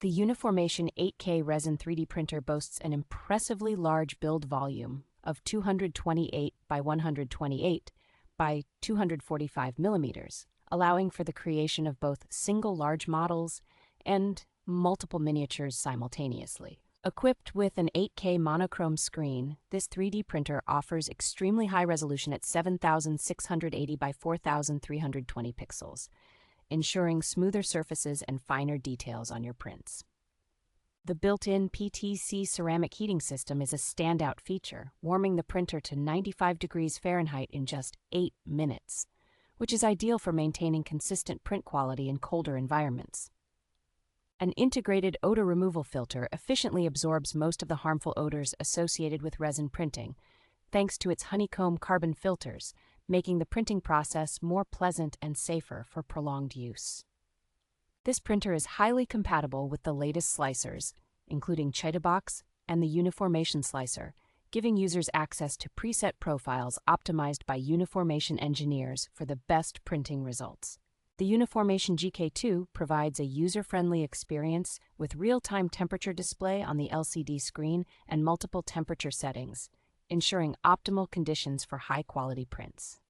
The UniFormation 8K Resin 3D printer boasts an impressively large build volume of 228 by 128 by 245 millimeters, allowing for the creation of both single large models and multiple miniatures simultaneously. Equipped with an 8K monochrome screen, this 3D printer offers extremely high resolution at 7,680 by 4,320 pixels, ensuring smoother surfaces and finer details on your prints. The built-in PTC ceramic heating system is a standout feature, warming the printer to 95 degrees Fahrenheit in just 8 minutes, which is ideal for maintaining consistent print quality in colder environments. An integrated odor removal filter efficiently absorbs most of the harmful odors associated with resin printing, thanks to its honeycomb carbon filters, making the printing process more pleasant and safer for prolonged use. This printer is highly compatible with the latest slicers, including Chitabox and the UniFormation slicer, giving users access to preset profiles optimized by UniFormation engineers for the best printing results. The UniFormation GK2 provides a user-friendly experience with real-time temperature display on the LCD screen and multiple temperature settings, ensuring optimal conditions for high-quality prints.